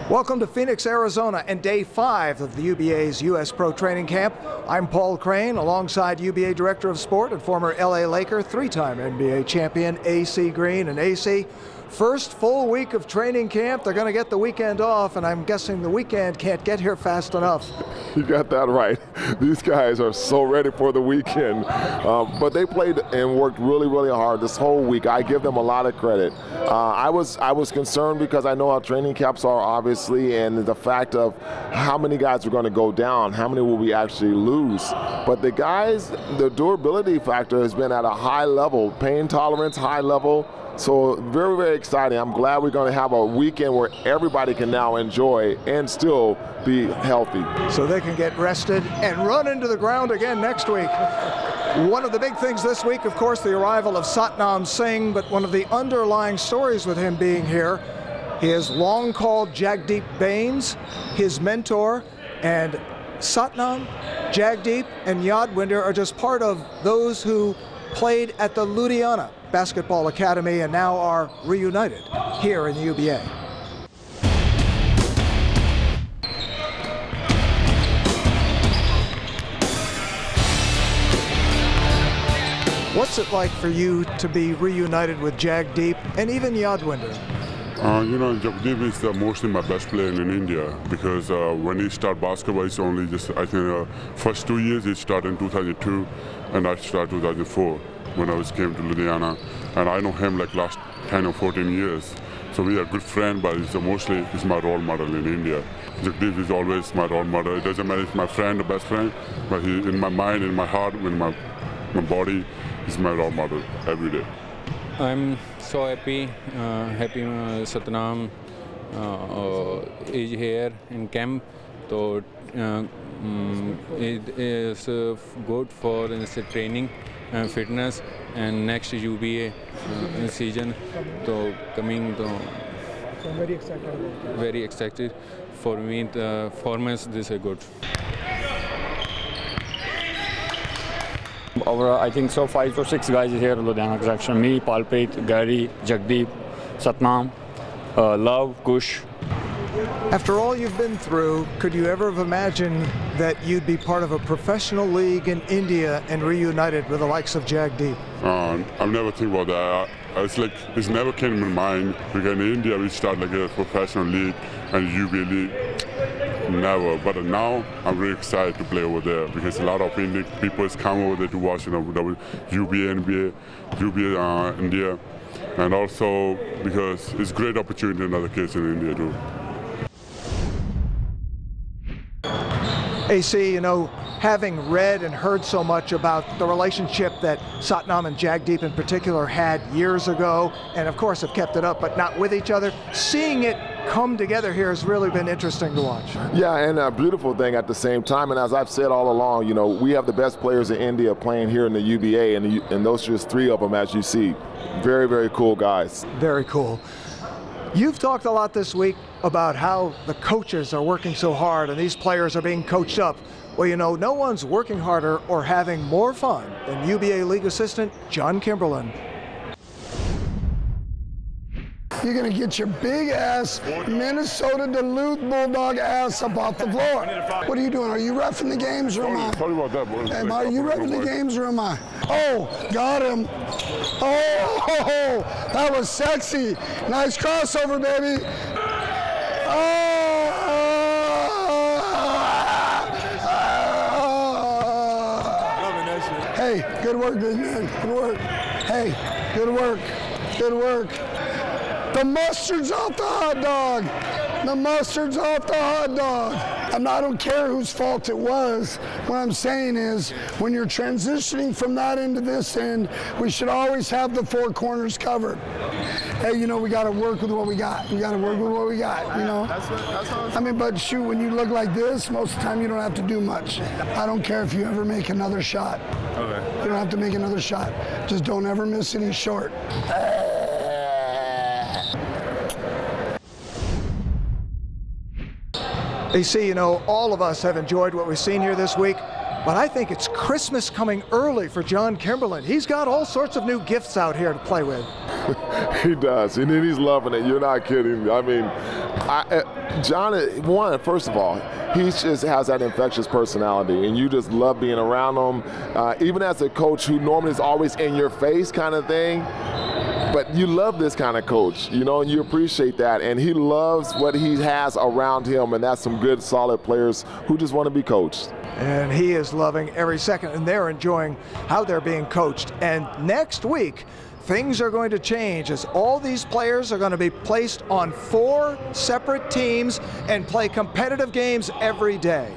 Welcome to Phoenix, Arizona, and day 5 of the UBA's U.S. Pro Training Camp. I'm Paul Crane, alongside UBA Director of Sport and former LA Laker, 3-time NBA champion AC Green. And AC, first full week of training camp, they're going to get the weekend off, and I'm guessing the weekend can't get here fast enough. You got that right. These guys are so ready for the weekend. But they played and worked really, really hard this whole week. I give them a lot of credit. I was concerned because I know how training camps are, obviously, and the fact of how many guys are going to go down, how many will we actually lose. But the guys, the durability factor has been at a high level, pain tolerance, high level. So very, very exciting. I'm glad we're going to have a weekend where everybody can now enjoy and still be healthy. So they can get rested and run into the ground again next week. One of the big things this week, of course, the arrival of Satnam Singh, but one of the underlying stories with him being here, he has long called Jagdeep Bains his mentor, and Satnam, Jagdeep, and Yadwinder are just part of those who played at the Ludhiana Basketball Academy and now are reunited here in the UBA. What's it like for you to be reunited with Jagdeep and even Yadwinder? You know, Jagdeep is mostly my best player in India because when he started basketball, it's only just, I think, first 2 years he started in 2002 and I started 2004 when I came to Ludhiana. And I know him like last 10 or 14 years. So we are good friends, but he's my role model in India. Jagdeep is always my role model. It doesn't matter if my friend or best friend, but he, in my mind, in my heart, in my body, he's my role model every day. I'm so happy, Satnam is here in camp. So it is good for training, fitness, and next UBA season. So coming, so I'm very excited about that. Very excited. For me, the performance this is good. Over, I think so 5 or 6 guys here in Ludhiana section. Me, Palpit, Gary, Jagdeep, Satnam, Love, Kush. After all you've been through, could you ever have imagined that you'd be part of a professional league in India and reunited with the likes of Jagdeep? I've never think about that. It's like, it's never came in my mind because in India we start like a professional league and UBA league. Never, but now I'm really excited to play over there because a lot of Indian people come over there to watch, UBA, NBA, UBA India, and also because it's a great opportunity in other kids in India too. AC, you know, having read and heard so much about the relationship that Satnam and Jagdeep in particular had years ago, and of course have kept it up, but not with each other, seeing it come together here has really been interesting to watch. Yeah, and a beautiful thing at the same time, and as I've said all along, you know, we have the best players in India playing here in the UBA, and those are just 3 of them, as you see. Very, very cool guys. Very cool. You've talked a lot this week about how the coaches are working so hard and these players are being coached up. Well, you know, no one's working harder or having more fun than UBA League assistant John KImberlin. You're going to get your big ass Minnesota Duluth Bulldog ass up off the floor. What are you doing? Are you roughing the games or am I? Sorry about that, boy. Am I? Are you roughing the games or am I? Oh, got him. Oh, that was sexy. Nice crossover, baby. Hey, good work, big man. Good work. Hey, good work. Good work. The mustard's off the hot dog. The mustard's off the hot dog. I don't care whose fault it was. What I'm saying is, when you're transitioning from that end to this end, we should always have the 4 corners covered. Hey, you know, we got to work with what we got. We got to work with what we got, you know? I mean, but shoot, when you look like this, most of the time you don't have to do much. I don't care if you ever make another shot. Okay. You don't have to make another shot. Just don't ever miss any short. AC, you know, all of us have enjoyed what we've seen here this week, but I think it's Christmas coming early for John KImberlin. He's got all sorts of new gifts out here to play with. He does, and then he's loving it. You're not kidding. I mean, John, first of all, he just has that infectious personality, and you just love being around him. Even as a coach who normally is always in your face kind of thing, but you love this kind of coach, you know, and you appreciate that. And he loves what he has around him, and that's some good, solid players who just want to be coached. And he is loving every second, and they're enjoying how they're being coached. And next week, things are going to change as all these players are going to be placed on 4 separate teams and play competitive games every day.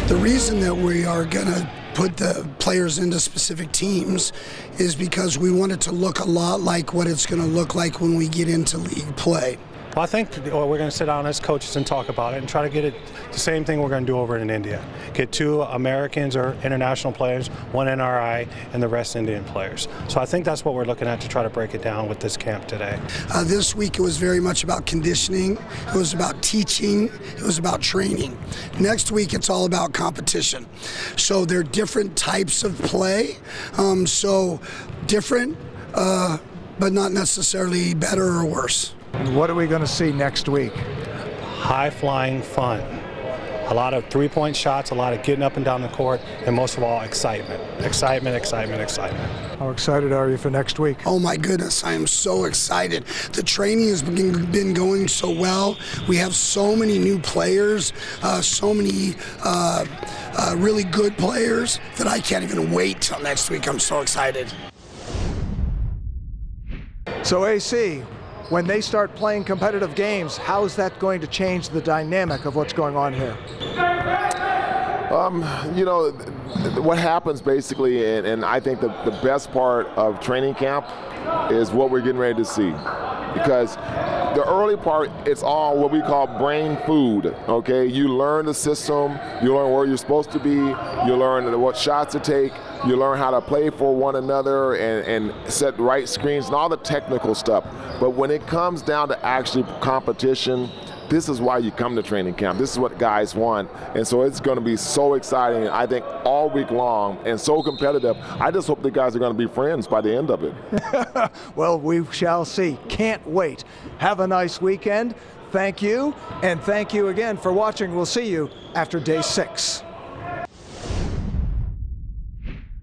The reason that we are going to put the players into specific teams is because we want it to look a lot like what it's going to look like when we get into league play. Well, I think we're going to sit down as coaches and talk about it and try to get it the same thing we're going to do over in India. Get 2 Americans or international players, 1 NRI, and the rest Indian players. So I think that's what we're looking at to try to break it down with this camp today. This week it was very much about conditioning, it was about teaching, it was about training. Next week it's all about competition. So there are different types of play, so different, but not necessarily better or worse. And what are we going to see next week? High-flying fun. A lot of three-point shots, a lot of getting up and down the court, and most of all, excitement. Excitement, excitement, excitement. How excited are you for next week? Oh my goodness, I am so excited. The training has been going so well. We have so many new players, so many really good players that I can't even wait till next week. I'm so excited. So AC, when they start playing competitive games, how's that going to change the dynamic of what's going on here? You know, what happens basically, and I think the best part of training camp is what we're getting ready to see. Because the early part, it's all what we call brain food, okay? You learn the system, you learn where you're supposed to be, you learn what shots to take, you learn how to play for one another and set right screens and all the technical stuff. But when it comes down to actually competition, this is why you come to training camp. This is what guys want. And so it's going to be so exciting, I think, all week long and so competitive. I just hope the guys are going to be friends by the end of it. Well, we shall see. Can't wait. Have a nice weekend. Thank you. And thank you again for watching. We'll see you after day 6.